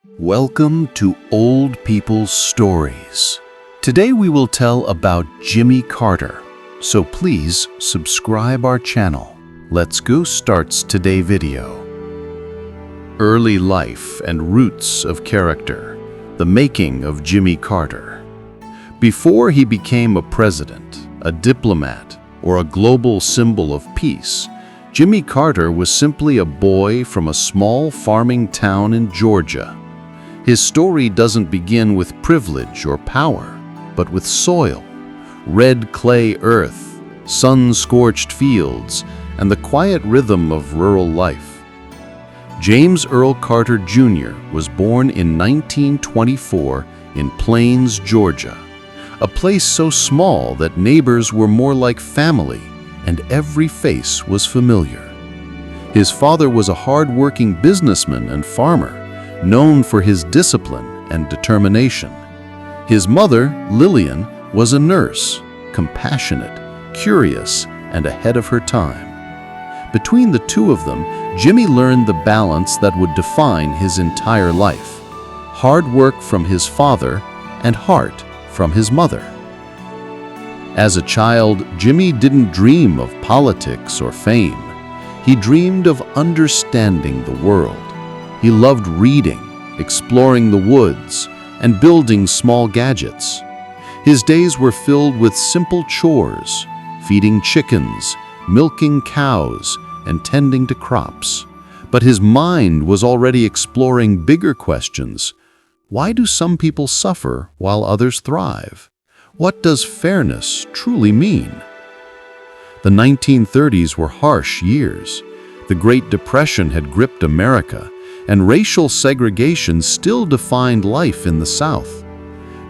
Welcome to Old People's Stories. Today we will tell about Jimmy Carter, so please subscribe our channel. Let's go starts today video. Early life and roots of character, the making of Jimmy Carter. Before he became a president, a diplomat, or a global symbol of peace, Jimmy Carter was simply a boy from a small farming town in Georgia. His story doesn't begin with privilege or power, but with soil, red clay earth, sun-scorched fields, and the quiet rhythm of rural life. James Earl Carter Jr. was born in 1924 in Plains, Georgia, a place so small that neighbors were more like family and every face was familiar. His father was a hard-working businessman and farmer, known for his discipline and determination. His mother, Lillian, was a nurse, compassionate, curious, and ahead of her time. Between the two of them, Jimmy learned the balance that would define his entire life: hard work from his father and heart from his mother. As a child, Jimmy didn't dream of politics or fame. He dreamed of understanding the world. He loved reading, exploring the woods, and building small gadgets. His days were filled with simple chores, feeding chickens, milking cows, and tending to crops. But his mind was already exploring bigger questions. Why do some people suffer while others thrive? What does fairness truly mean? The 1930s were harsh years. The Great Depression had gripped America, and racial segregation still defined life in the South.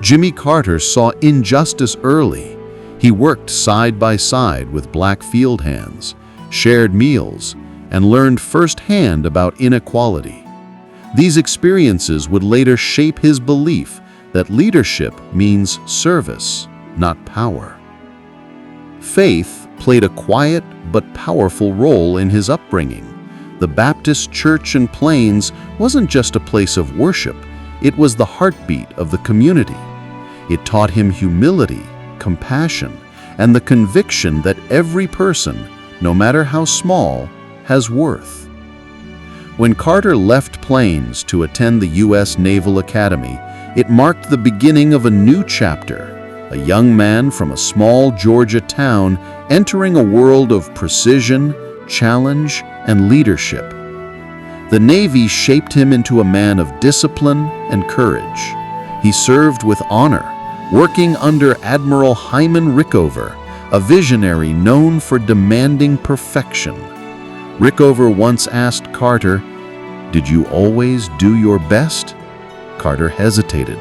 Jimmy Carter saw injustice early. He worked side by side with black field hands, shared meals, and learned firsthand about inequality. These experiences would later shape his belief that leadership means service, not power. Faith played a quiet but powerful role in his upbringing. The Baptist Church in Plains wasn't just a place of worship, it was the heartbeat of the community. It taught him humility, compassion, and the conviction that every person, no matter how small, has worth. When Carter left Plains to attend the U.S. Naval Academy, it marked the beginning of a new chapter, a young man from a small Georgia town entering a world of precision, challenge, and leadership. The Navy shaped him into a man of discipline and courage. He served with honor, working under Admiral Hyman Rickover, a visionary known for demanding perfection. Rickover once asked Carter, "Did you always do your best?" Carter hesitated,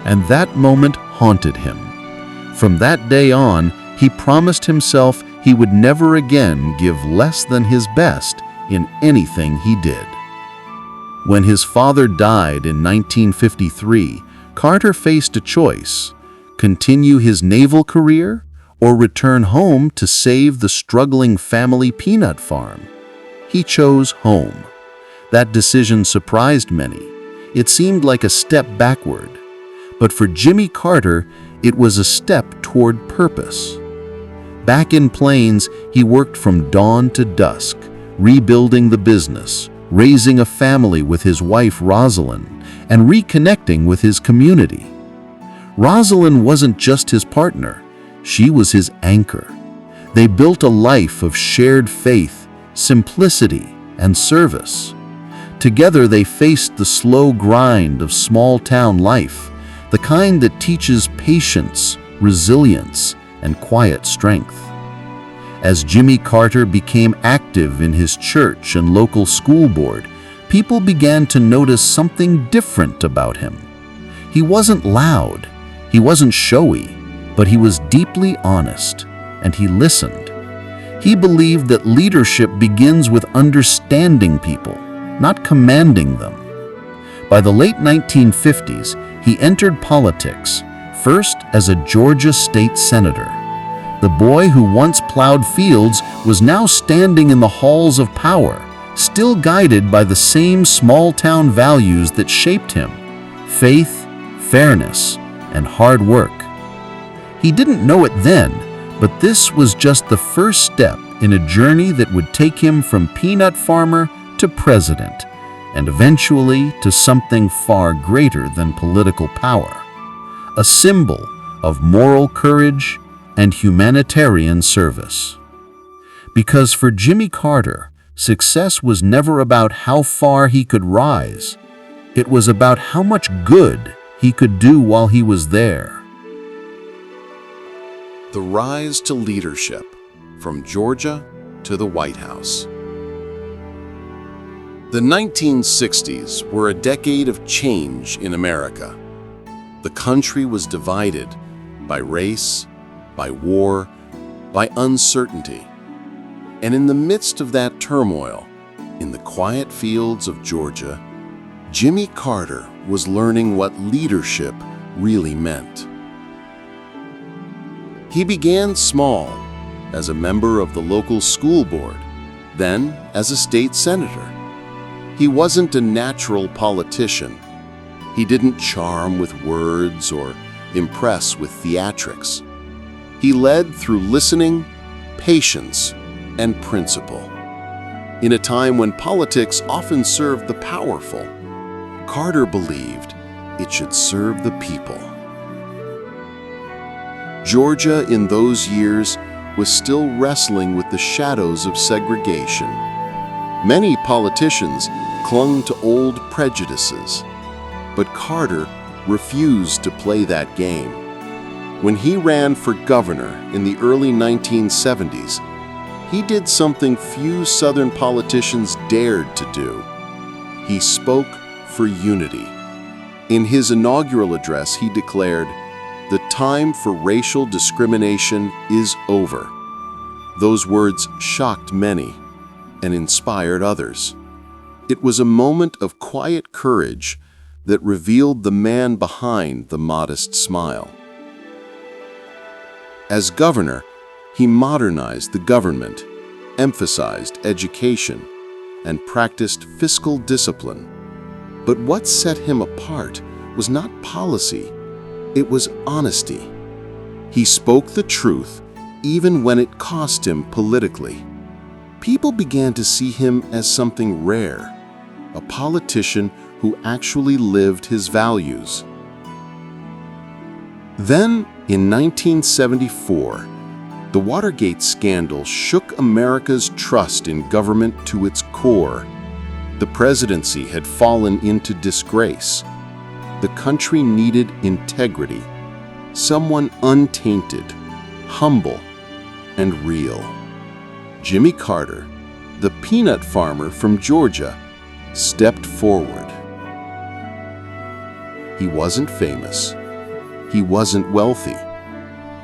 and that moment haunted him. From that day on, he promised himself he would never again give less than his best in anything he did. When his father died in 1953, Carter faced a choice: continue his naval career or return home to save the struggling family peanut farm. He chose home. That decision surprised many. It seemed like a step backward. But for Jimmy Carter, it was a step toward purpose. Back in Plains, he worked from dawn to dusk, rebuilding the business, raising a family with his wife Rosalind, and reconnecting with his community. Rosalind wasn't just his partner, she was his anchor. They built a life of shared faith, simplicity, and service. Together they faced the slow grind of small-town life, the kind that teaches patience, resilience, and quiet strength. As Jimmy Carter became active in his church and local school board, people began to notice something different about him. He wasn't loud, he wasn't showy, but he was deeply honest, and he listened. He believed that leadership begins with understanding people, not commanding them. By the late 1950s, he entered politics, first as a Georgia state senator. The boy who once plowed fields was now standing in the halls of power, still guided by the same small-town values that shaped him: faith, fairness, and hard work. He didn't know it then, but this was just the first step in a journey that would take him from peanut farmer to president, and eventually to something far greater than political power, a symbol of moral courage and humanitarian service. Because for Jimmy Carter, success was never about how far he could rise. It was about how much good he could do while he was there. The rise to leadership, from Georgia to the White House. The 1960s were a decade of change in America. The country was divided by race, by war, by uncertainty. And in the midst of that turmoil, in the quiet fields of Georgia, Jimmy Carter was learning what leadership really meant. He began small, as a member of the local school board, then as a state senator. He wasn't a natural politician. He didn't charm with words or impress with theatrics. He led through listening, patience, and principle. In a time when politics often served the powerful, Carter believed it should serve the people. Georgia in those years was still wrestling with the shadows of segregation. Many politicians clung to old prejudices, but Carter refused to play that game. When he ran for governor in the early 1970s, he did something few Southern politicians dared to do. He spoke for unity. In his inaugural address, he declared, "The time for racial discrimination is over." Those words shocked many and inspired others. It was a moment of quiet courage that revealed the man behind the modest smile. As governor, he modernized the government, emphasized education, and practiced fiscal discipline. But what set him apart was not policy, it was honesty. He spoke the truth even when it cost him politically. People began to see him as something rare, a politician who actually lived his values. Then, in 1974, the Watergate scandal shook America's trust in government to its core. The presidency had fallen into disgrace. The country needed integrity, someone untainted, humble, and real. Jimmy Carter, the peanut farmer from Georgia, stepped forward. He wasn't famous. He wasn't wealthy.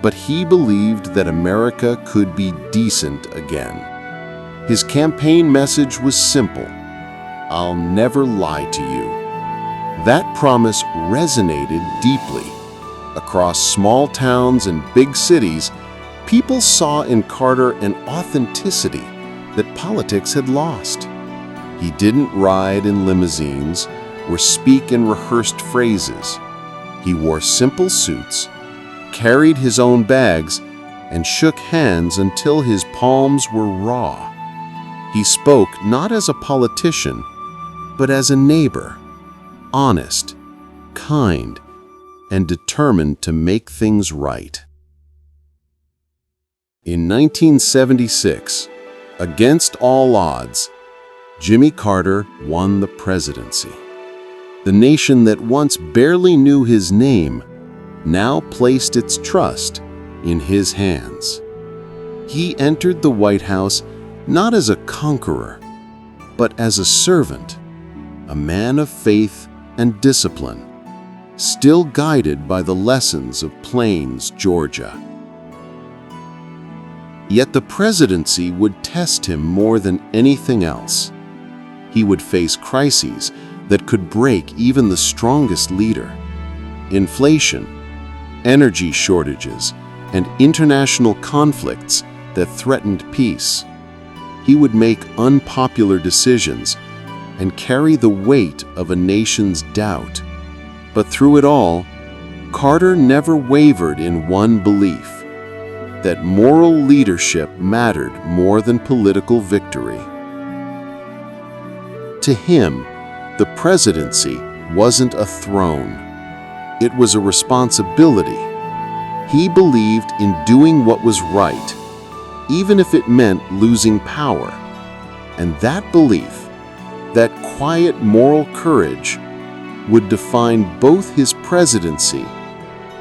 But he believed that America could be decent again. His campaign message was simple: "I'll never lie to you." That promise resonated deeply. Across small towns and big cities, people saw in Carter an authenticity that politics had lost. He didn't ride in limousines or speak in rehearsed phrases. He wore simple suits, carried his own bags, and shook hands until his palms were raw. He spoke not as a politician, but as a neighbor, honest, kind, and determined to make things right. In 1976, against all odds, Jimmy Carter won the presidency. The nation that once barely knew his name now placed its trust in his hands. He entered the White House not as a conqueror, but as a servant, a man of faith and discipline, still guided by the lessons of Plains, Georgia. Yet the presidency would test him more than anything else. He would face crises that could break even the strongest leader: inflation, energy shortages, and international conflicts that threatened peace. He would make unpopular decisions and carry the weight of a nation's doubt. But through it all, Carter never wavered in one belief: that moral leadership mattered more than political victory. To him, the presidency wasn't a throne. It was a responsibility. He believed in doing what was right, even if it meant losing power. And that belief, that quiet moral courage, would define both his presidency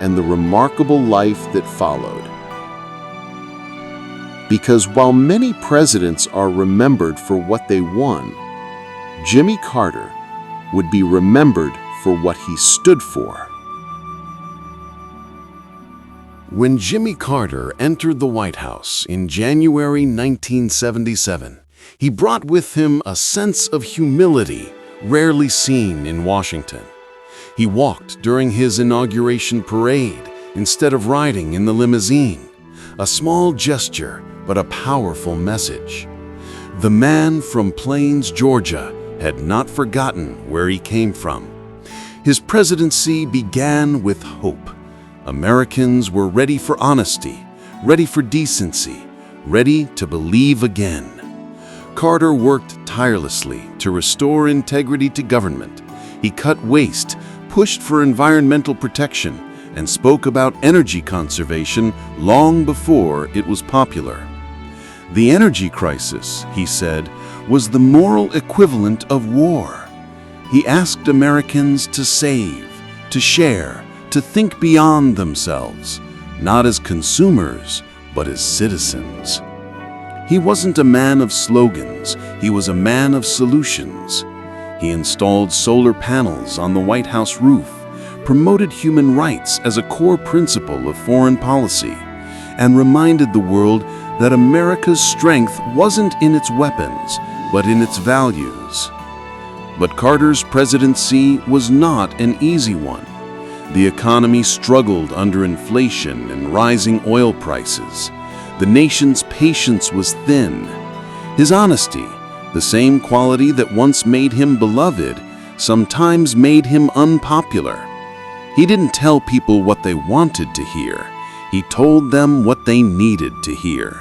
and the remarkable life that followed. Because while many presidents are remembered for what they won, Jimmy Carter would be remembered for what he stood for. When Jimmy Carter entered the White House in January 1977, he brought with him a sense of humility rarely seen in Washington. He walked during his inauguration parade instead of riding in the limousine, a small gesture but a powerful message. The man from Plains, Georgia, had not forgotten where he came from. His presidency began with hope. Americans were ready for honesty, ready for decency, ready to believe again. Carter worked tirelessly to restore integrity to government. He cut waste, pushed for environmental protection, and spoke about energy conservation long before it was popular. The energy crisis, he said, was the moral equivalent of war. He asked Americans to save, to share, to think beyond themselves, not as consumers, but as citizens. He wasn't a man of slogans, he was a man of solutions. He installed solar panels on the White House roof, promoted human rights as a core principle of foreign policy, and reminded the world that America's strength wasn't in its weapons, but in its values. But Carter's presidency was not an easy one. The economy struggled under inflation and rising oil prices. The nation's patience was thin. His honesty, the same quality that once made him beloved, sometimes made him unpopular. He didn't tell people what they wanted to hear. He told them what they needed to hear.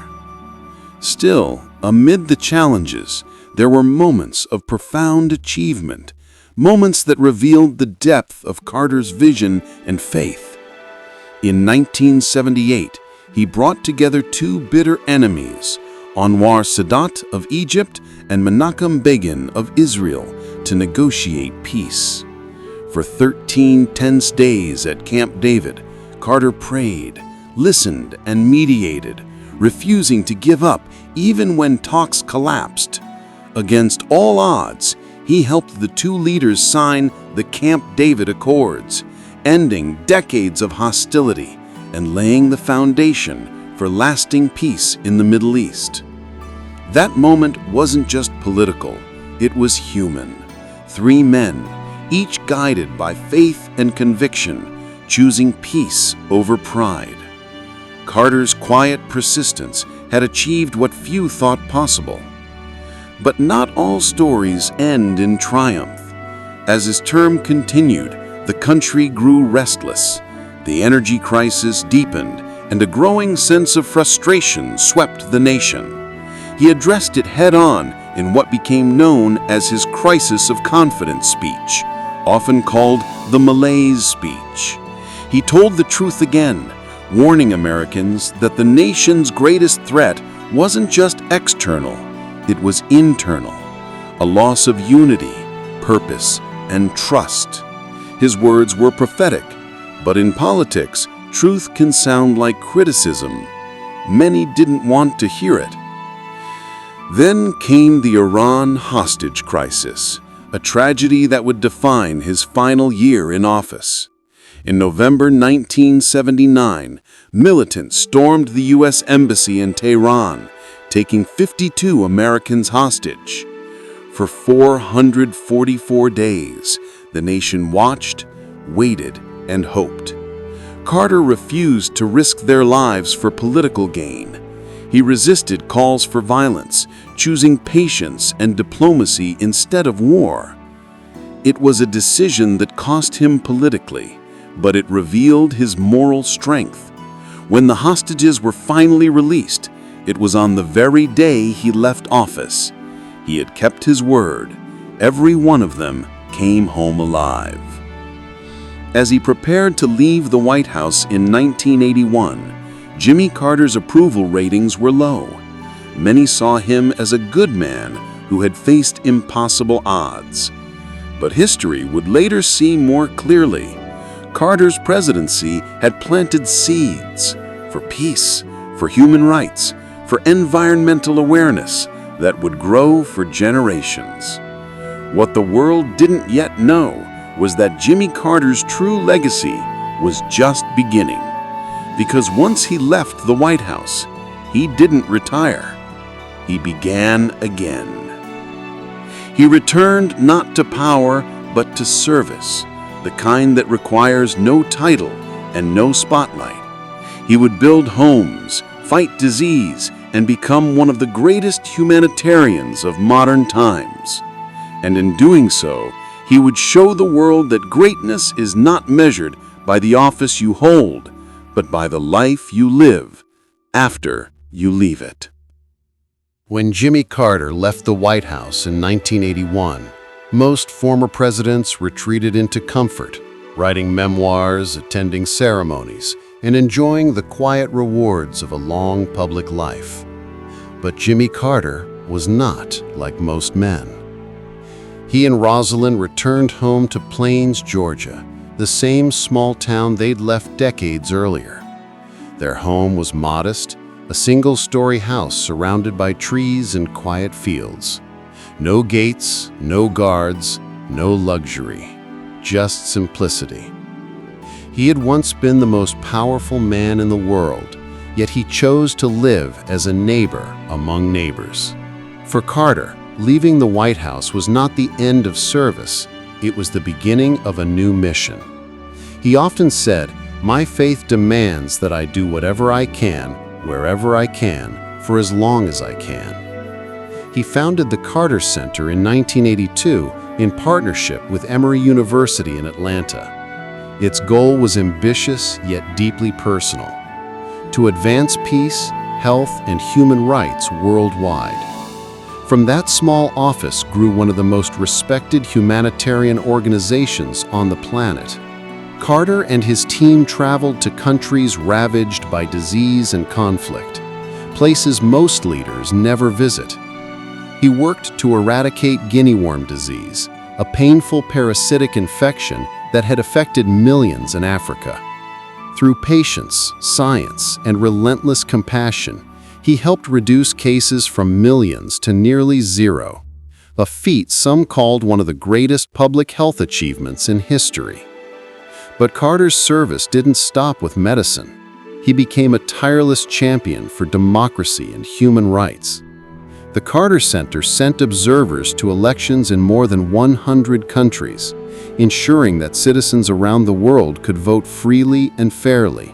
Still, amid the challenges, there were moments of profound achievement, moments that revealed the depth of Carter's vision and faith. In 1978, he brought together two bitter enemies, Anwar Sadat of Egypt and Menachem Begin of Israel, to negotiate peace. For 13 tense days at Camp David, Carter prayed, listened, and mediated, refusing to give up even when talks collapsed. Against all odds, he helped the two leaders sign the Camp David Accords, ending decades of hostility and laying the foundation for lasting peace in the Middle East. That moment wasn't just political, it was human. Three men, each guided by faith and conviction, choosing peace over pride. Carter's quiet persistence had achieved what few thought possible. But not all stories end in triumph. As his term continued, the country grew restless. The energy crisis deepened, and a growing sense of frustration swept the nation. He addressed it head-on in what became known as his crisis of confidence speech, often called the malaise speech. He told the truth again, warning Americans that the nation's greatest threat wasn't just external, it was internal, a loss of unity, purpose, and trust. His words were prophetic, but in politics, truth can sound like criticism. Many didn't want to hear it. Then came the Iran hostage crisis, a tragedy that would define his final year in office. In November 1979, militants stormed the U.S. Embassy in Tehran, taking 52 Americans hostage. For 444 days, the nation watched, waited, and hoped. Carter refused to risk their lives for political gain. He resisted calls for violence, choosing patience and diplomacy instead of war. It was a decision that cost him politically, but it revealed his moral strength. When the hostages were finally released, it was on the very day he left office. He had kept his word. Every one of them came home alive. As he prepared to leave the White House in 1981, Jimmy Carter's approval ratings were low. Many saw him as a good man who had faced impossible odds. But history would later see more clearly. Carter's presidency had planted seeds for peace, for human rights, for environmental awareness that would grow for generations. What the world didn't yet know was that Jimmy Carter's true legacy was just beginning. Because once he left the White House, he didn't retire. He began again. He returned not to power, but to service, the kind that requires no title and no spotlight. He would build homes, fight disease, and become one of the greatest humanitarians of modern times. And in doing so, he would show the world that greatness is not measured by the office you hold, but by the life you live after you leave it. When Jimmy Carter left the White House in 1981, most former presidents retreated into comfort, writing memoirs, attending ceremonies, and enjoying the quiet rewards of a long public life. But Jimmy Carter was not like most men. He and Rosalind returned home to Plains, Georgia, the same small town they'd left decades earlier. Their home was modest, a single-story house surrounded by trees and quiet fields. No gates, no guards, no luxury, just simplicity. He had once been the most powerful man in the world, yet he chose to live as a neighbor among neighbors. For Carter, leaving the White House was not the end of service, it was the beginning of a new mission. He often said, "My faith demands that I do whatever I can, wherever I can, for as long as I can." He founded the Carter Center in 1982 in partnership with Emory University in Atlanta. Its goal was ambitious yet deeply personal: to advance peace, health, and human rights worldwide. From that small office grew one of the most respected humanitarian organizations on the planet. Carter and his team traveled to countries ravaged by disease and conflict, places most leaders never visit. He worked to eradicate guinea worm disease, a painful parasitic infection that had affected millions in Africa. Through patience, science, and relentless compassion, he helped reduce cases from millions to nearly zero, a feat some called one of the greatest public health achievements in history. But Carter's service didn't stop with medicine. He became a tireless champion for democracy and human rights. The Carter Center sent observers to elections in more than 100 countries, ensuring that citizens around the world could vote freely and fairly.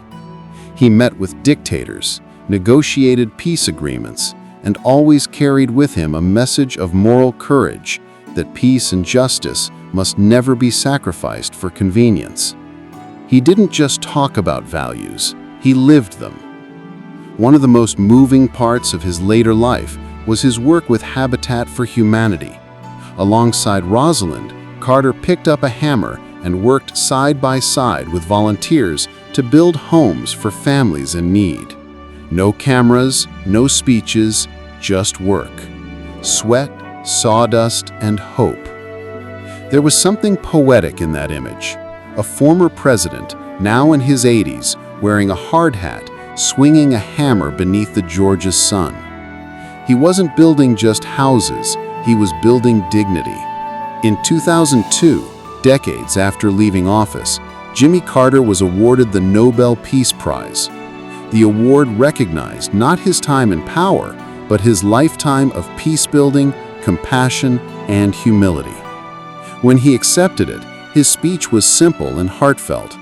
He met with dictators, negotiated peace agreements, and always carried with him a message of moral courage that peace and justice must never be sacrificed for convenience. He didn't just talk about values, he lived them. One of the most moving parts of his later life was his work with Habitat for Humanity. Alongside Rosalind, Carter picked up a hammer and worked side by side with volunteers to build homes for families in need. No cameras, no speeches, just work. Sweat, sawdust, and hope. There was something poetic in that image. A former president, now in his 80s, wearing a hard hat, swinging a hammer beneath the Georgia sun. He wasn't building just houses, he was building dignity. In 2002, decades after leaving office, Jimmy Carter was awarded the Nobel Peace Prize. The award recognized not his time in power, but his lifetime of peace-building, compassion, and humility. When he accepted it, his speech was simple and heartfelt.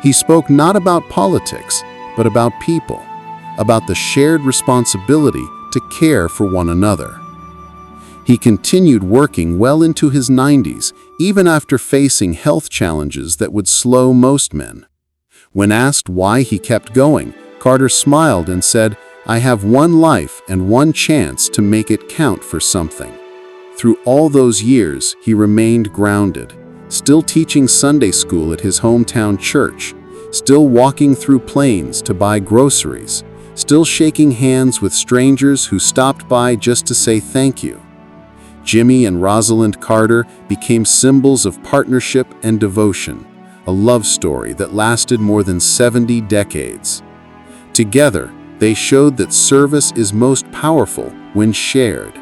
He spoke not about politics, but about people, about the shared responsibility to care for one another. He continued working well into his 90s, even after facing health challenges that would slow most men. When asked why he kept going, Carter smiled and said, "I have one life and one chance to make it count for something." Through all those years, he remained grounded, still teaching Sunday school at his hometown church, still walking through plains to buy groceries, still shaking hands with strangers who stopped by just to say thank you. Jimmy and Rosalind Carter became symbols of partnership and devotion, a love story that lasted more than 70 decades. Together, they showed that service is most powerful when shared.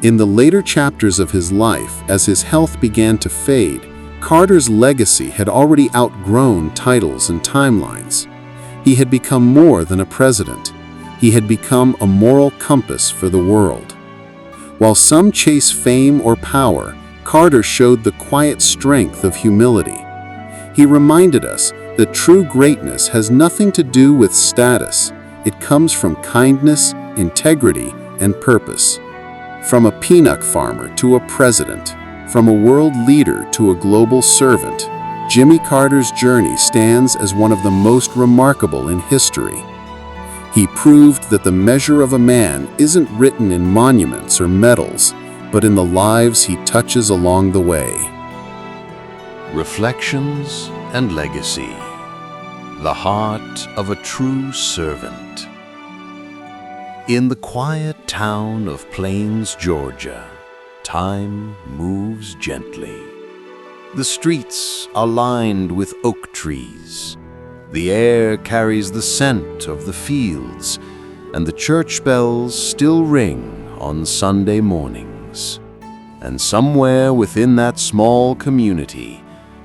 In the later chapters of his life, as his health began to fade, Carter's legacy had already outgrown titles and timelines. He had become more than a president. He had become a moral compass for the world. While some chase fame or power, Carter showed the quiet strength of humility. He reminded us that true greatness has nothing to do with status. It comes from kindness, integrity, and purpose. From a peanut farmer to a president, from a world leader to a global servant, Jimmy Carter's journey stands as one of the most remarkable in history. He proved that the measure of a man isn't written in monuments or medals, but in the lives he touches along the way. Reflections and Legacy. The Heart of a True Servant. In the quiet town of Plains, Georgia, time moves gently. The streets are lined with oak trees. The air carries the scent of the fields, and the church bells still ring on Sunday mornings. And somewhere within that small community,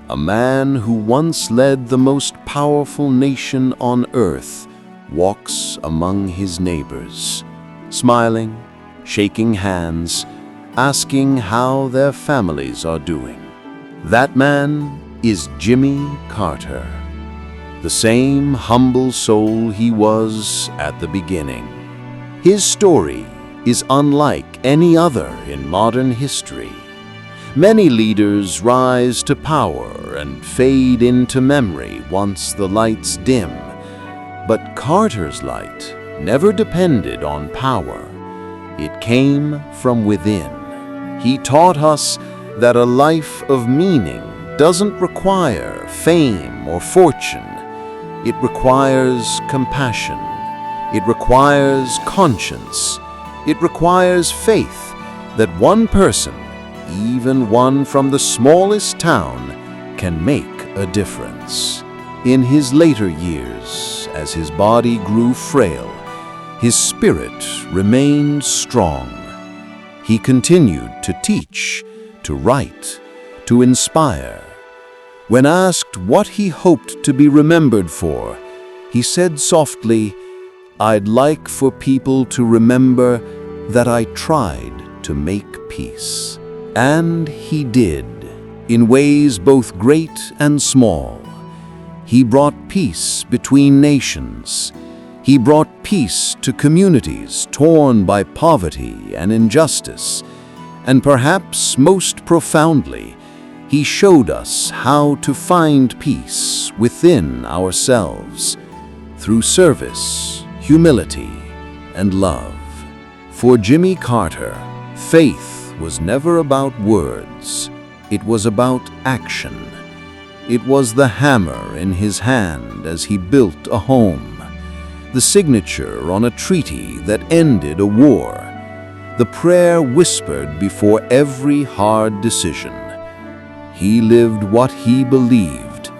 a man who once led the most powerful nation on earth walks among his neighbors, smiling, shaking hands, asking how their families are doing. That man is Jimmy Carter, the same humble soul he was at the beginning. His story is unlike any other in modern history. Many leaders rise to power and fade into memory once the lights dim. But Carter's light never depended on power. It came from within. He taught us that a life of meaning doesn't require fame or fortune. It requires compassion. It requires conscience. It requires faith that one person, even one from the smallest town, can make a difference. In his later years, as his body grew frail, his spirit remained strong. He continued to teach, to write, to inspire. When asked what he hoped to be remembered for, he said softly, "I'd like for people to remember that I tried to make peace." And he did, in ways both great and small. He brought peace between nations. He brought peace to communities torn by poverty and injustice. And perhaps most profoundly, he showed us how to find peace within ourselves through service, humility, and love. For Jimmy Carter, faith was never about words. It was about action. It was the hammer in his hand as he built a home, the signature on a treaty that ended a war, the prayer whispered before every hard decision. He lived what he believed,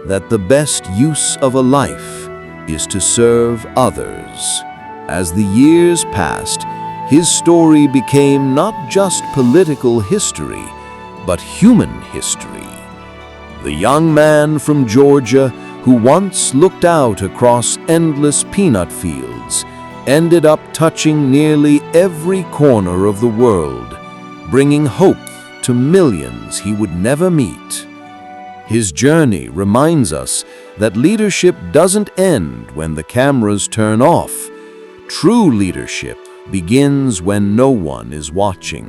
that the best use of a life is to serve others. As the years passed, his story became not just political history, but human history. The young man from Georgia who once looked out across endless peanut fields ended up touching nearly every corner of the world, bringing hope to millions he would never meet. His journey reminds us that leadership doesn't end when the cameras turn off. True leadership begins when no one is watching.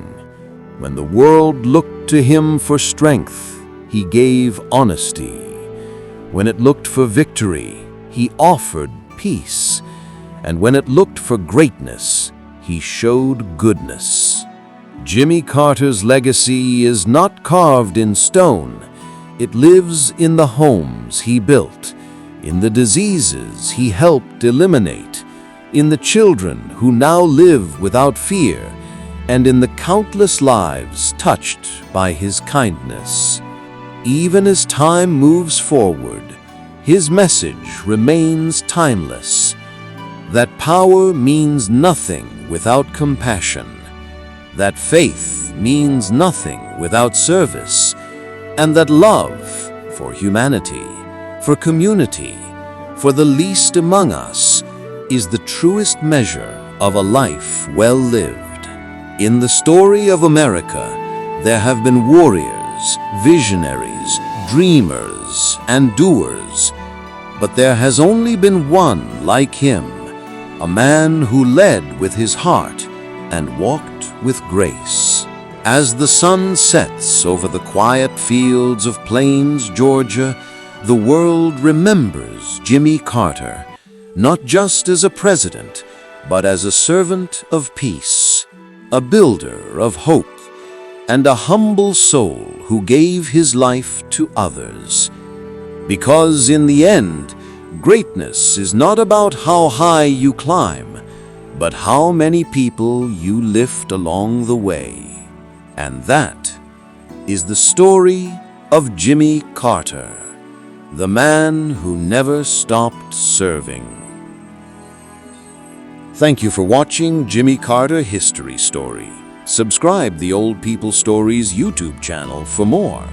When the world looked to him for strength, he gave honesty. When it looked for victory, he offered peace. And when it looked for greatness, he showed goodness. Jimmy Carter's legacy is not carved in stone. It lives in the homes he built, in the diseases he helped eliminate, in the children who now live without fear, and in the countless lives touched by his kindness. Even as time moves forward, his message remains timeless. That power means nothing without compassion. That faith means nothing without service. And that love for humanity, for community, for the least among us, is the truest measure of a life well lived. In the story of America, there have been warriors, visionaries, dreamers, and doers. But there has only been one like him, a man who led with his heart and walked with grace. As the sun sets over the quiet fields of Plains, Georgia, the world remembers Jimmy Carter, not just as a president, but as a servant of peace, a builder of hope, and a humble soul who gave his life to others. Because in the end, greatness is not about how high you climb, but how many people you lift along the way. And that is the story of Jimmy Carter, the man who never stopped serving. Thank you for watching Jimmy Carter History Story. Subscribe the Old People Stories YouTube channel for more.